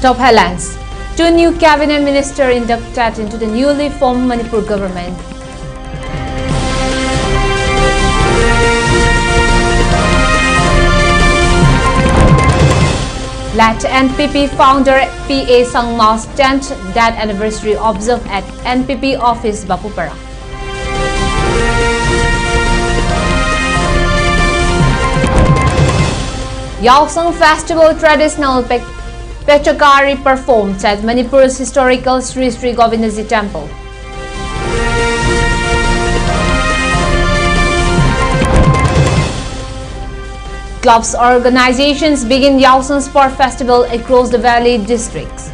Top headlines. 2 new cabinet ministers inducted into the newly formed Manipur government. Let NPP founder P.A. Sangma's 10th death anniversary observed at NPP office Bapupara. Yaoshang festival traditional Pechakari performed at Manipur's historical Sri Sri Govindaji temple. Clubs organizations begin Yaoshang Sport Festival across the valley districts.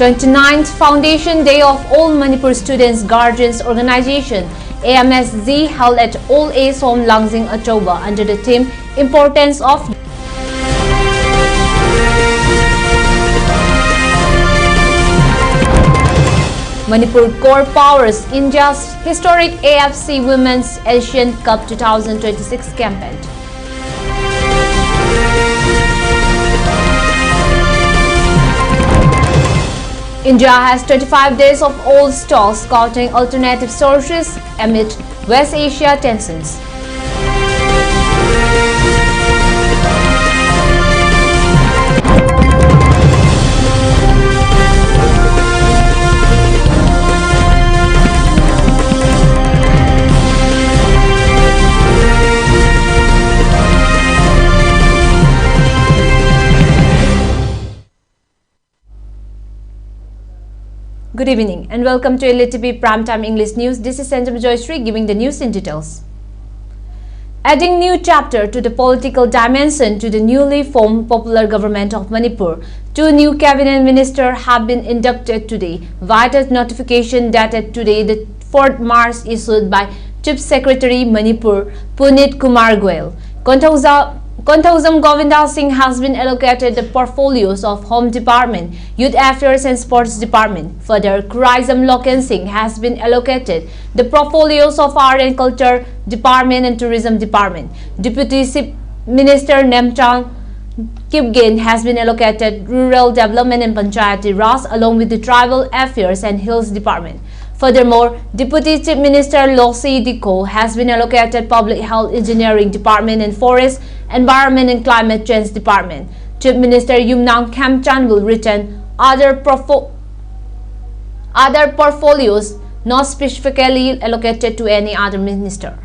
'29th Foundation Day of All Manipur Students Guardians Organization AMSZ held at All A Som Langsing Achoba under the theme Importance of Manipur Core Powers India's historic AFC Women's Asian Cup 2026 campaign. India has 25 days of oil stocks scouting alternative sources amid West Asia tensions. Good evening and welcome to ELITETV Primetime English News. This is Joyshree giving the news in details. Adding new chapter to the political dimension to the newly formed popular government of Manipur, 2 new cabinet ministers have been inducted today via notification dated today, the 4th March, issued by Chief Secretary Manipur Punit Kumar Goel. Kontauzam Govinda Singh has been allocated the portfolios of Home Department, Youth Affairs and Sports Department. Further, Kurizam Loken Singh has been allocated the portfolios of Art and Culture Department and Tourism Department. Deputy Chief Minister Nemchang Kipgin has been allocated Rural Development and Panchayati Raj along with the Tribal Affairs and Hills Department. Furthermore, Deputy Chief Minister Losi Diko has been allocated Public Health Engineering Department and Forest, Environment and Climate Change Department. Chief Minister Yumnam Khamchan will return other portfolios not specifically allocated to any other minister.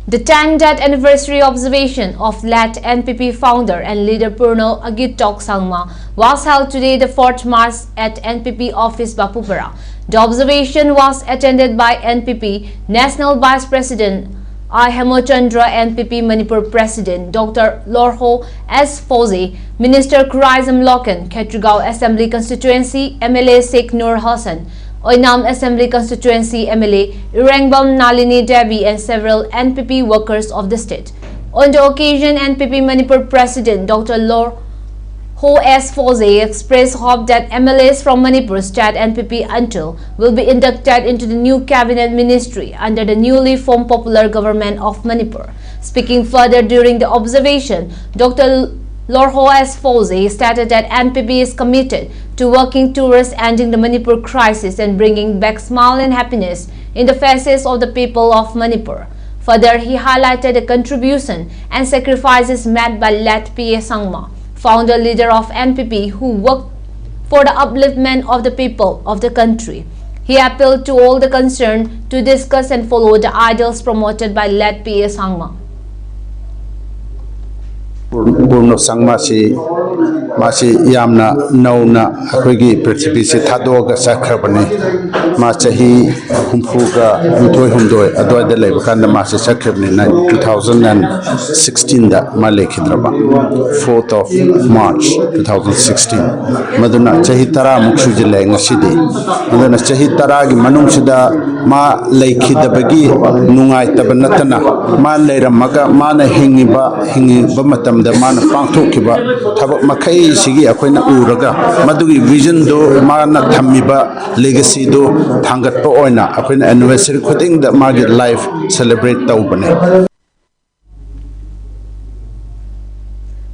The 10th death anniversary observation of late NPP founder and leader Purno Agitok Sangma was held today, the 4th March, at NPP office Bapupara. The observation was attended by NPP National Vice President I. Hemochandra, NPP Manipur President Dr. Lorho S. Fauzi, Minister Kurizam Loken, Khetrugao Assembly Constituency MLA Sheikh Nur Hassan, Oinam Assembly Constituency MLA Irangbam Nalini Devi and several NPP workers of the state. On the occasion, NPP Manipur President Dr. Lorho S. Fauzi expressed hope that MLAs from Manipur State NPP until will be inducted into the new cabinet ministry under the newly formed popular government of Manipur. Speaking further during the observation, Dr. Lorho S. Fauzi stated that NPP is committed to working towards ending the Manipur crisis and bringing back smile and happiness in the faces of the people of Manipur. Further, he highlighted the contribution and sacrifices made by late P.A. Sangma, founder leader of NPP, who worked for the upliftment of the people of the country. He appealed to all the concerned to discuss and follow the ideals promoted by late P.A. Sangma. Purno Sangmasi Masi Yamna Nauna Akwegi Pertipisi Tadoga Sakrabani Masahi Humfuga Utoi Humdoi Adoi de Lebakanda Masi Sakrabni 2016 da Malekidraba 4th of March 2016 Maduna Chahitara Muksujile Ngasidi Maduna Chahitara Manumsida Ma Lekidabagi Nungai Tabanatana Ma Lera Maga Mana Hingiba Matam matamda mana pangthokkiba thabak makhai sigi akoina uraga madugi vision do mana thammiba legacy do thangatpa oina akoina anniversary khuding da magi life celebrate tawbane.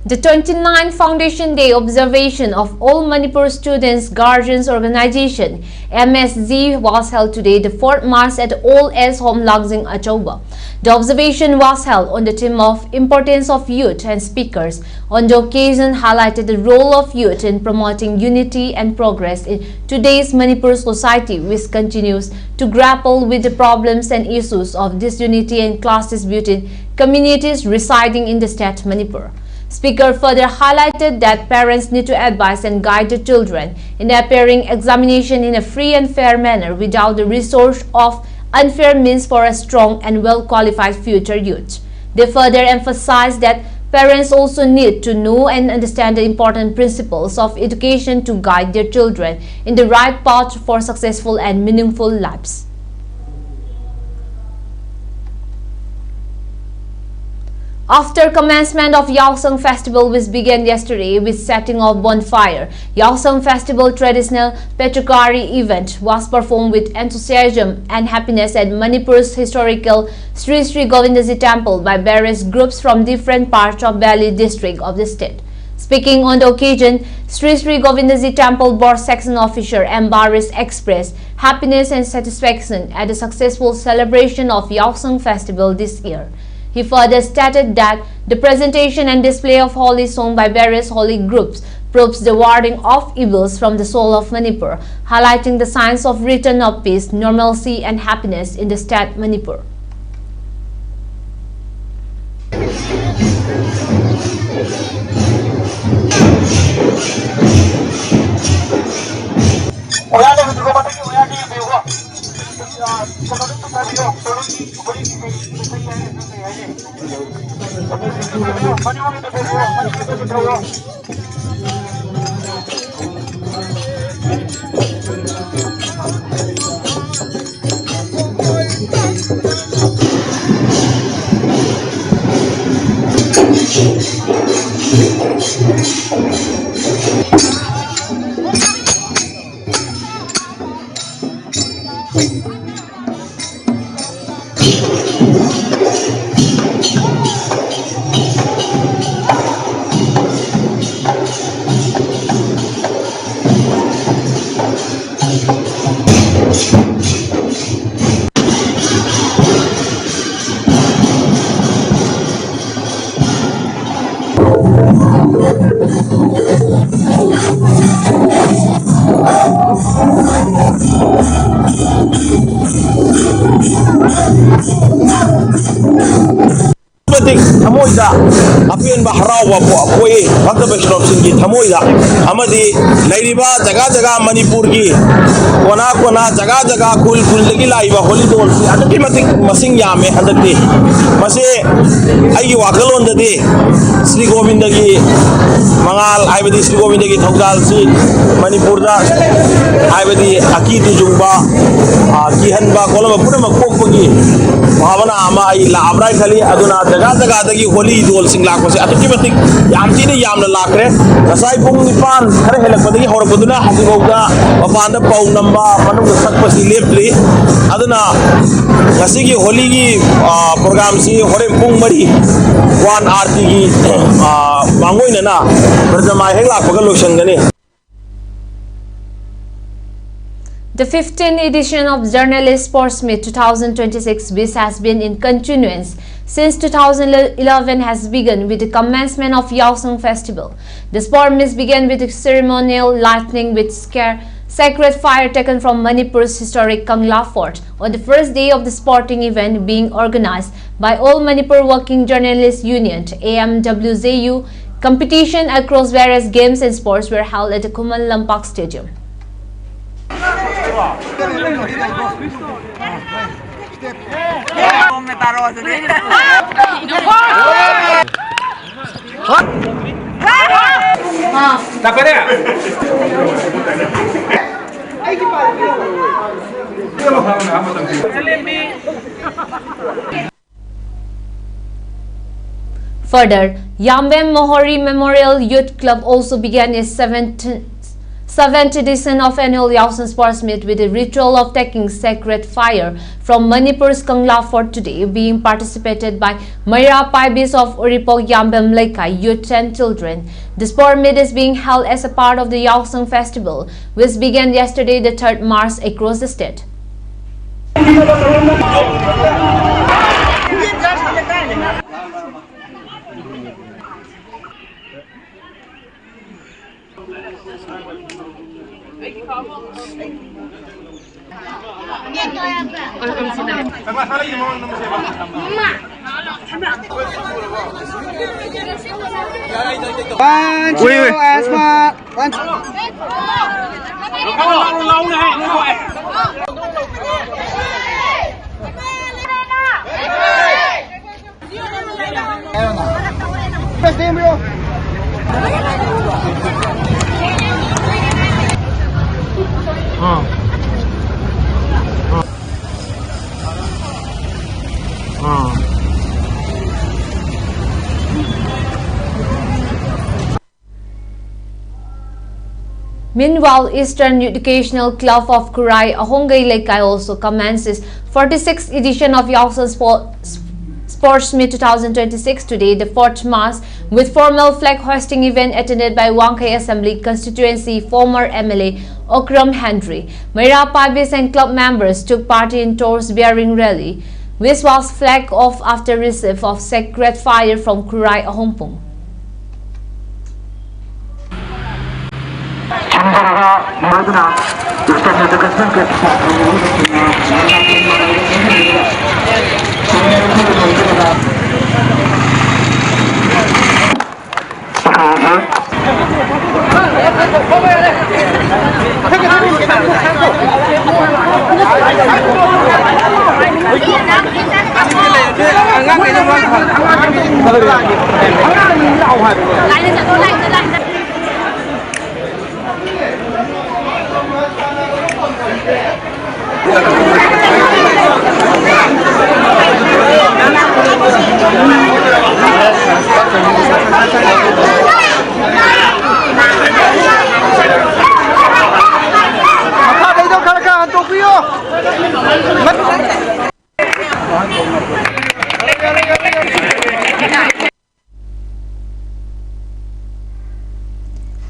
The 29th Foundation Day observation of All Manipur Students Guardians Organization (MSG) was held today, the 4th March, at All S Home Langsing, Achauba. The observation was held on the theme of importance of youth, and speakers on the occasion highlighted the role of youth in promoting unity and progress in today's Manipur society, which continues to grapple with the problems and issues of disunity and class dispute in communities residing in the state Manipur. Speaker further highlighted that parents need to advise and guide their children in appearing examination in a free and fair manner without the resource of unfair means for a strong and well-qualified future youth. They further emphasized that parents also need to know and understand the important principles of education to guide their children in the right path for successful and meaningful lives. After commencement of Yaoshang festival, which began yesterday with setting of bonfire, Yaoshang festival traditional Petrikari event was performed with enthusiasm and happiness at Manipur's historical Joyshree Govindaji temple by various groups from different parts of Valley district of the state. Speaking on the occasion, Joyshree Govindaji temple board section officer Embarrass expressed happiness and satisfaction at the successful celebration of Yaoshang festival this year. He further stated that the presentation and display of holy song by various holy groups proves the warding of evils from the soul of Manipur, highlighting the signs of return of peace, normalcy and happiness in the state Manipur. Thamoida apian bahrawa po apoi bhakta vaishnava singh ki thamoida amadi lairiba jaga jaga manipur ki kona kona jaga jaga kul kul lagi laiba holy dol si adaki matik masing yame handakti mase ai wakalon dadi Sri Govinda ki mangal aibadi Sri Govinda ki thaujal si manipur da aibadi aki tujungba kihanba kolaba pura makpokgi bhavana ama ai labrai khali aduna jaga jaga dagi holy dol sing lak pase atki matik yamti ne yamna lakre rasai pung nipan khare helak padagi hor paduna hasi gauda apanda pau namba manung sak pasi lepri aduna gasi ki holy ki program si hore pung mari wan arti ki mangoi na berjamai hek lak pagal lotion gani. The 15th edition of Journalist Sports Meet 2026, which has been in continuance since 2011, has begun with the commencement of Yaoshang Festival. The sport meet began with a ceremonial lighting with sacred fire taken from Manipur's historic Kangla Fort on the first day of the sporting event being organized by All Manipur Working Journalists Union (AMWJU). Competition across various games and sports were held at the Kuman Lampak Stadium. Further, Yambem Mohori Memorial Youth Club also began its 7th edition of annual Yaoshang Sports Meet with a ritual of taking sacred fire from Manipur's Kangla Fort today, being participated by Mayra Paibis of Uripok Yambem Laikai youth and children. The sport meet is being held as a part of the Yaoshang Festival, which began yesterday, the 3rd March, across the state. Meanwhile, Eastern Educational Club of Kurai Ahongay Laikai also commences 46th edition of Yaoshang Sports Meet 2026 today, the 4th March, with formal flag hoisting event attended by Wangkai Assembly constituency former MLA Okram Henry. Mayra Paibis and club members took part in torch bearing rally, which was flagged off after receipt of sacred fire from Kurai Ahompong.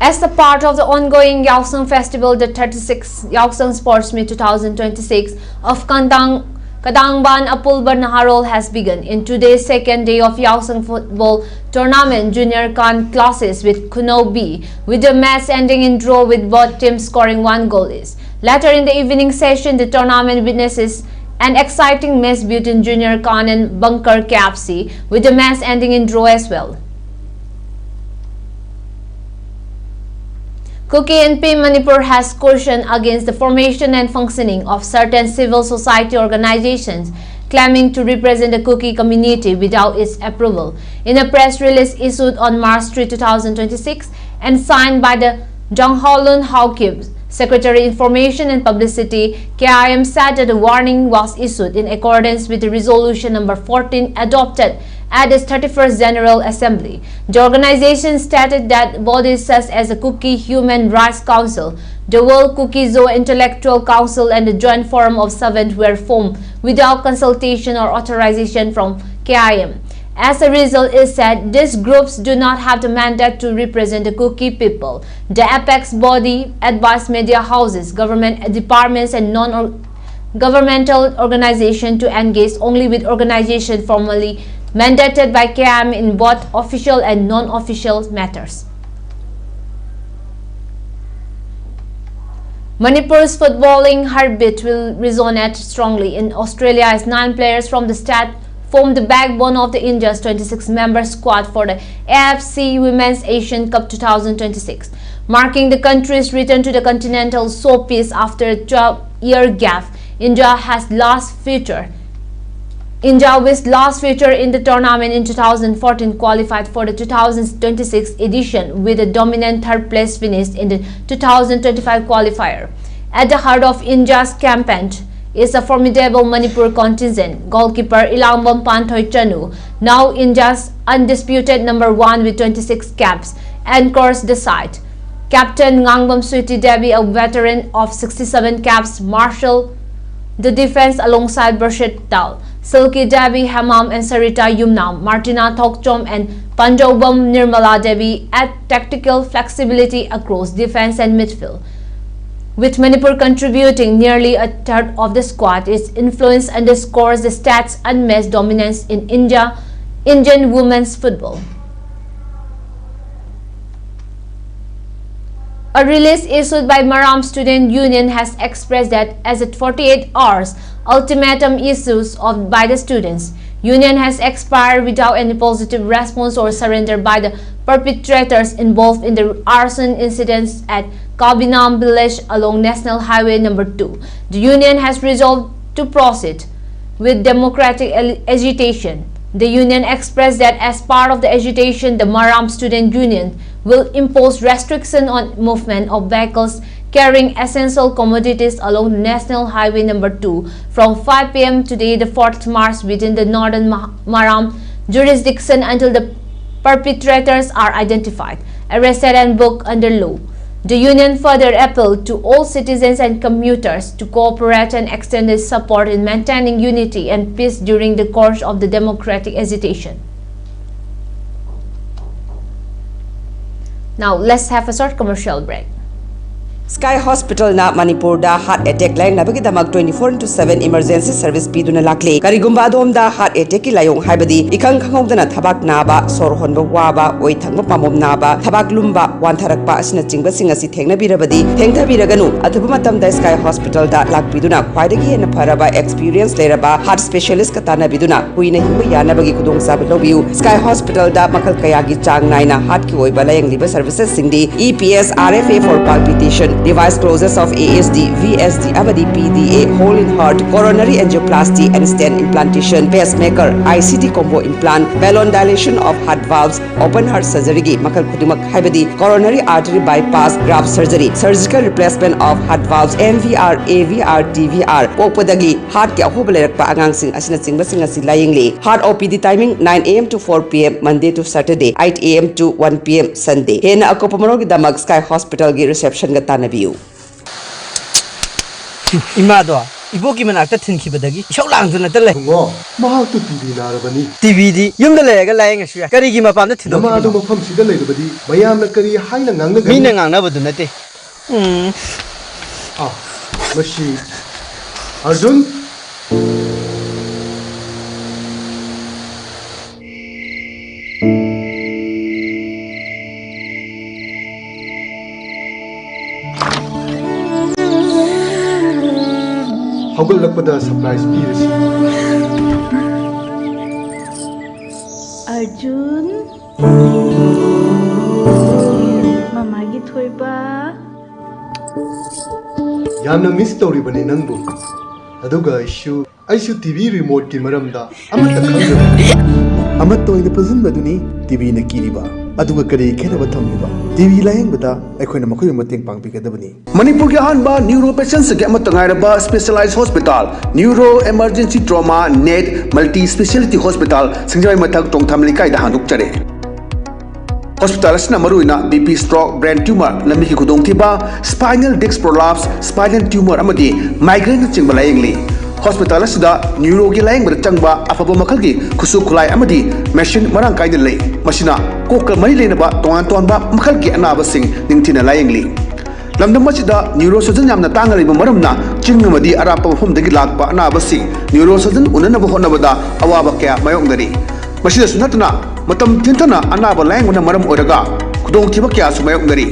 As a part of the ongoing Yaoshang Festival, the 36th Yaoshang Sports Meet 2026 of Kadangban Apulbar Naharol has begun. In today's second day of Yaoshang Football Tournament, Junior Khan classes with Kuno B, with the match ending in draw with both teams scoring 1 goal each. Later in the evening session, the tournament witnesses an exciting match between Junior Khan and Bunker KFC, with the match ending in draw as well. Kuki Inpi Manipur has cautioned against the formation and functioning of certain civil society organizations claiming to represent the Kuki community without its approval. In a press release issued on March 3, 2026 and signed by the Jongholun Haukib, Secretary Information and Publicity, KIM said that the warning was issued in accordance with the resolution number 14 adopted at its 31st General Assembly. The organization stated that bodies such as the Kuki Human Rights Council, the World Kuki Zoo Intellectual Council and the Joint Forum of Savant were formed without consultation or authorization from KIM. As a result, it said these groups do not have the mandate to represent the Kuki people. The apex body advised media houses, government departments and non-governmental organizations to engage only with organizations formally mandated by KIM in both official and non-official matters. Manipur's footballing heartbeat will resonate strongly in Australia as 9 players from the state form the backbone of the India's 26-member squad for the AFC Women's Asian Cup 2026, marking the country's return to the continental showpiece after a 12-year gap. India, which last featured in the tournament in 2014, qualified for the 2026 edition with a dominant third-place finish in the 2025 qualifier. At the heart of India's campaign is a formidable Manipur contingent. Goalkeeper Ilambam Panthoi Chanu, now India's undisputed #1 with 26 caps, anchors the side. Captain Ngangbam Suiti Devi, a veteran of 67 caps, marshal the defense alongside Burshid Tal, Silky Devi, Hamam and Sarita Yumnam, Martina Thokchom and Panjobam Nirmala Devi add tactical flexibility across defense and midfield. With Manipur contributing nearly a third of the squad, its influence underscores the stats' unmatched dominance in Indian women's football. A release issued by Maram Students Union has expressed that as at 48 hours ultimatum issued by the students, Union has expired without any positive response or surrender by the perpetrators involved in the arson incidents at Kabinam village along National Highway No. 2. The Union has resolved to proceed with democratic agitation. The Union expressed that as part of the agitation, the Maram Students Union will impose restriction on movement of vehicles carrying essential commodities along the National Highway No. 2 from 5 p.m. today, the 4th March, within the northern Maram jurisdiction until the perpetrators are identified, arrested and booked under law. The Union further appealed to all citizens and commuters to cooperate and extend its support in maintaining unity and peace during the course of the democratic agitation. Now, let's have a short commercial break. Sky Hospital na Manipur da heart attack line nabagi damak 24/7 emergency service piduna lakle karigumba adom da heart attack ki layong haibadi ikang khangongdana thabak naba sor honba waba oi thangba pamom naba thabak lumba wantharakpa asina chingba singa si thengna birabadi thengtha biraganu athuba matam da Sky Hospital da lakpiduna khwaidagi hena pharaba experience leraba heart specialist ka tana biduna huina himba yanabagi kudong sab lobiu Sky Hospital da makal kaya gi chang naina heart ki oiba layang liba services singdi EPS RFA for palpitation device closures of ASD, VSD, Abadi PDA, hole in heart, coronary angioplasty and stent implantation, pacemaker, ICT combo implant, balloon dilation of heart valves, open heart surgery gi makal khudimak haibadi coronary artery bypass graft surgery, surgical replacement of heart valves, MVR, AVR, TVR, popadagi heart ki ahoba lerakpa angang sing asina chingba singa si layingli. Heart OPD timing 9 AM to 4 PM Monday to Saturday, 8 AM to 1 PM Sunday. Hena akopamaro gi damak Sky Hospital gi reception ga tanabi. Imado, iboki manakta thinkibadagi isau langduna ta lay ngo mahak tu TV narabani TV di yumda layga layang asya karigi mapamda thido nama adu mafam sida laybadi mayamna kari haina ngangna mina ngangna badu nate mashi Arjun haugalakpada surprise pirasi Arjun Mama gi thoiba yamna miss tawribani nangbu aduga aishu TV remote ki maramda amata khangda amato ina pazunbaduni TV na kiriba aduga kare khenaba thamniba TV layengbada aikoina makoi mateng pangbigadabani Manipur के अहानबा neuro patients के अमत तंगाइरबा specialised hospital neuro emergency trauma नेट multi speciality hospital सिंगजाई मथक टोंगथाम लिकाई दा हांदुक चरे हॉस्पिटल असना मरुइना बीपी स्ट्रोक ब्रेन ट्यूमर लमी की खुदोंथिबा spinal disc prolapse spinal tumour अमदी माइग्रेन चिंगबा लायंगली हॉस्पिटल असदा न्यूरो की लायंग बद चंगबा अफबो मखल की खुसु खुलाई अमदी मशीन मरांग काइद लई मशीना कोक मरी लेनबा तोंगान तोंबा मखल की अनाबा सिंग निंगथिना लायंगली लमदम मसिदा न्यूरो सर्जन यामना तांगरिबा मरमना चिंगमदी अरापा मफमदगी लाकबा अनाबा सिंग न्यूरो सर्जन उननबा होनबदा अवाबा क्या मायोंगदरी मसिदा सुनतना मतम थिंथना अनाबा लायंगना मरम ओरगा खुदोंथिबा क्या सुमायोंगदरी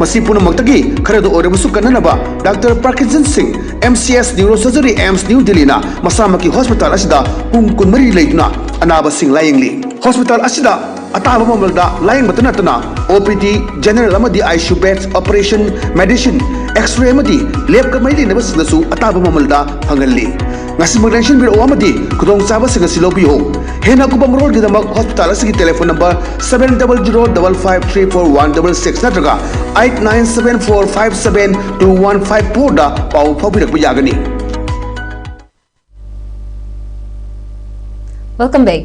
मसी पुनमक्तगी खरदो ओरबसु कन्ननबा doctor Parkinson Singh MCS neuro surgery AIIMS New Delhi ना मसामकी हॉस्पिटल असिदा पुंग कुनमरी लेदुना अनाबा सिंग लायंगली हॉस्पिटल असिदा अताबा ममलदा लायंग मतनतना OPD जनरल अमदी ICU beds operation medicine X-ray अमदी लैब कमैली नबसनसु अताबा ममलदा फंगल्ली ngasimaglenshin biro amadi kudong saba singa silobiho hena kubam road gidamag hospital asigi telephone number 7005534166 natraga 8974572154 da pau phabirak yagani Welcome back.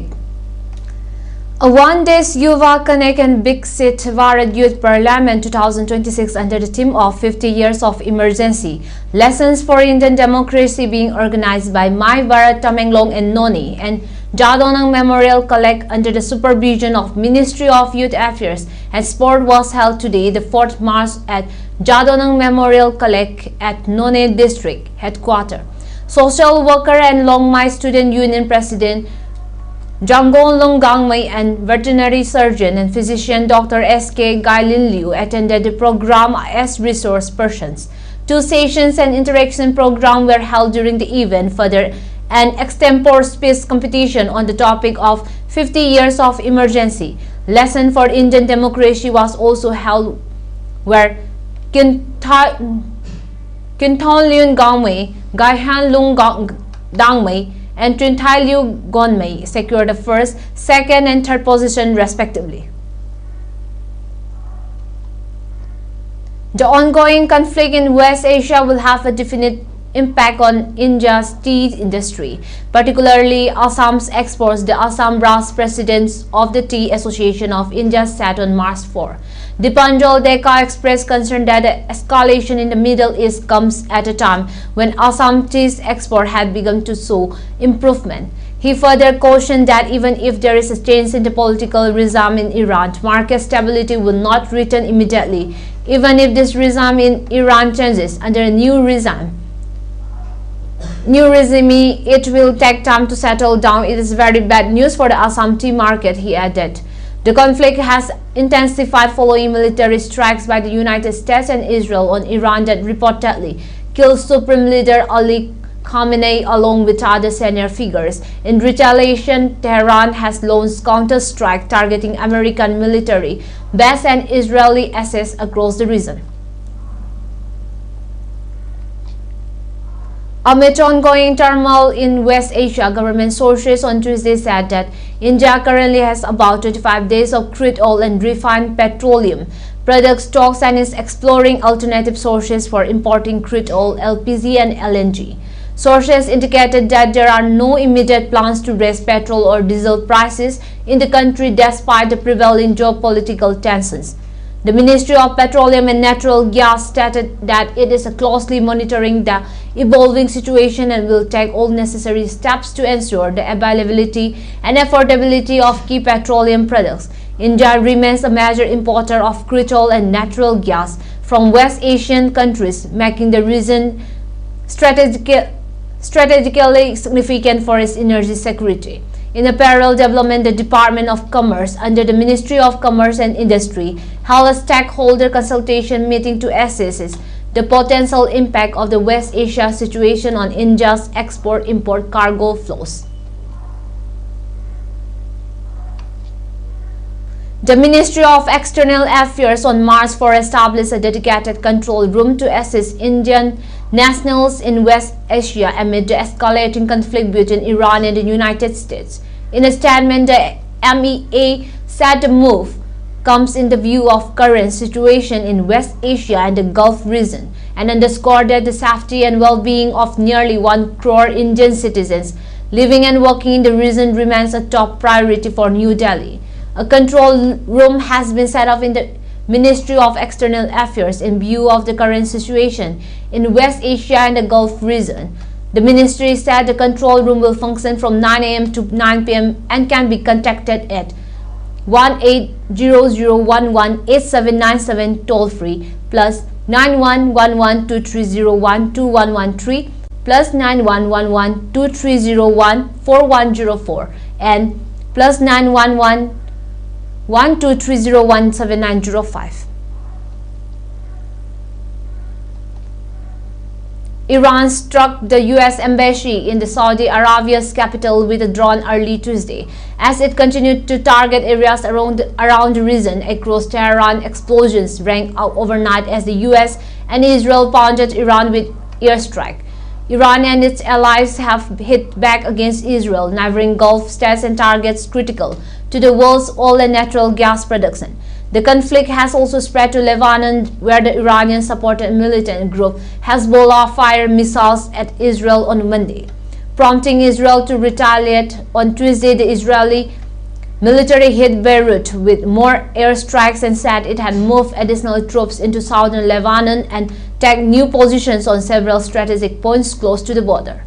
A one-day Yuva Connect and Big Sit Bharat Youth Parliament 2026 under the theme of 50 Years of Emergency, Lessons for Indian Democracy being organized by My Bharat Tamenglong and Noni and Jadonang Memorial Collect under the supervision of Ministry of Youth Affairs and Sport was held today, the 4th March at Jadonang Memorial Collect at Noni District Headquarters. Social worker and Longmai Student Union President Jangon Longgangmai and veterinary surgeon and physician Dr. S.K. Gailin Liu attended the program as resource persons. 2 sessions and interaction program were held during the event. Further, an extempore speech competition on the topic of 50 years of emergency, lesson for Indian democracy was also held, where Kinton Liun Gangmai, Gaihan Lung Dangmai and Trinthai Liu Gonmei secured the first, second and third position respectively. The ongoing conflict in West Asia will have a definite impact on India's tea industry, particularly Assam's exports, the Assam Brass President of the Tea Association of India said on March 4. Dipanjal Deka expressed concern that the escalation in the Middle East comes at a time when Assam tea's export had begun to show improvement. He further cautioned that even if there is a change in the political regime in Iran, market stability will not return immediately. Even if this regime in Iran changes under a new regime, it will take time to settle down. It is very bad news for the Assam tea market, he added. The conflict has intensified following military strikes by the United States and Israel on Iran that reportedly killed Supreme Leader Ali Khamenei along with other senior figures. In retaliation, Tehran has launched counter-strike targeting American military bases and Israeli assets across the region. Amid ongoing turmoil in West Asia, government sources on Tuesday said that India currently has about 25 days of crude oil and refined petroleum product stocks and is exploring alternative sources for importing crude oil, LPG and LNG. Sources indicated that there are no immediate plans to raise petrol or diesel prices in the country despite the prevailing geopolitical tensions. The Ministry of Petroleum and Natural Gas stated that it is closely monitoring the evolving situation and will take all necessary steps to ensure the availability and affordability of key petroleum products. India remains a major importer of crude oil and natural gas from West Asian countries, making the region strategically significant for its energy security. In a parallel development, the Department of Commerce under the Ministry of Commerce and Industry held a stakeholder consultation meeting to assess the potential impact of the West Asia situation on India's export-import cargo flows. The Ministry of External Affairs on March 4 established a dedicated control room to assist Indian nationals in West Asia amid the escalating conflict between Iran and the United States. In a statement, the MEA said the move comes in the view of current situation in West Asia and the Gulf region and underscored that the safety and well-being of nearly 1 crore Indian citizens living and working in the region remains a top priority for New Delhi. A control room has been set up in the Ministry of External Affairs in view of the current situation in West Asia and the Gulf region. The ministry said the control room will function from 9 a.m. to 9 p.m. and can be contacted at 1800118797 toll free plus 911123012113 plus 911123014104 and plus 9111230179005. Iran struck the U.S. embassy in the Saudi Arabia's capital with a drone early Tuesday as it continued to target areas around the region. Across Tehran, explosions rang out overnight as the U.S. and Israel pounded Iran with airstrike. Iran and its allies have hit back against Israel, neighboring Gulf states and targets critical to the world's oil and natural gas production. The conflict has also spread to Lebanon, where the Iranian-supported militant group Hezbollah fired missiles at Israel on Monday. prompting Israel to retaliate. On Tuesday, the Israeli military hit Beirut with more airstrikes and said it had moved additional troops into southern Lebanon and taken new positions on several strategic points close to the border.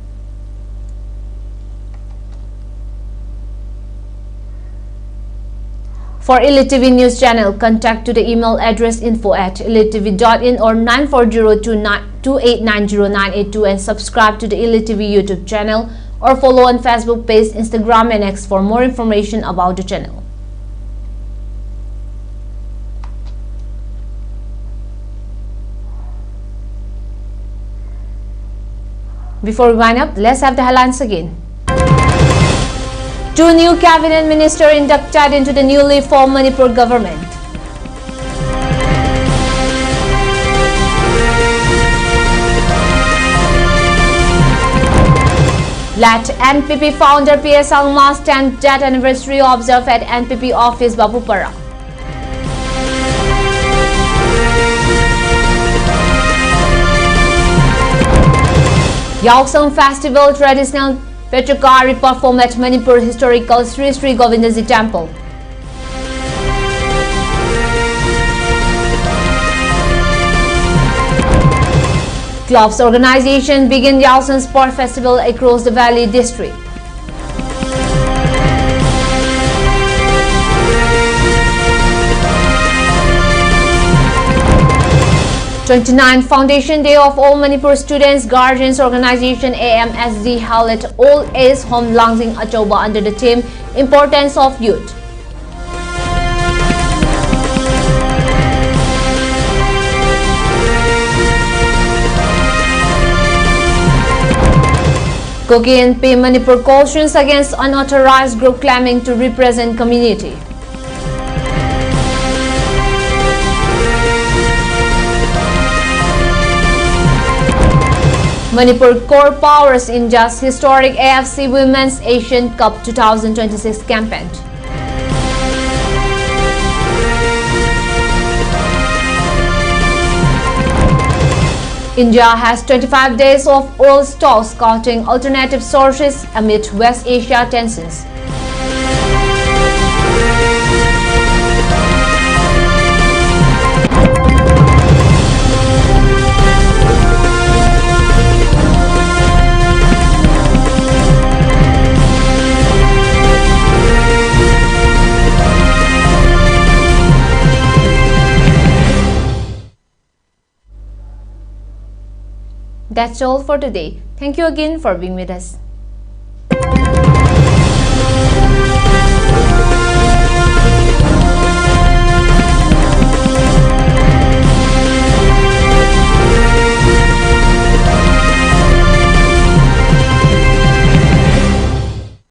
For ELITETV News Channel, contact to the email address info@elitetv.in or 9402289098 and subscribe to the ELITETV YouTube channel or follow on Facebook page, Instagram and X for more information about the channel. Before we wind up, let's have the headlines again. 2 new cabinet ministers inducted into the newly formed Manipur government. Let NPP founder P.S. Sangma's 10th death anniversary observed at NPP office Bapupara. Yaoshang Festival traditional Petrokari performed at Manipur historical Sri Sri Govindaji Temple. Clubs organization began Yaoshang Sport Festival across the Valley District. '29th Foundation Day of All Manipur Students Guardians Organization AMSD held at All Age Home Langsing Atoba under the theme Importance of Youth. Kuki Inpi Manipur cautions against unauthorized group claiming to represent community. Manipur core powers in just historic AFC Women's Asian Cup 2026 campaign. India has 25 days of oil stocks, scouting alternative sources amid West Asia tensions. That's all for today. Thank you again for being with us.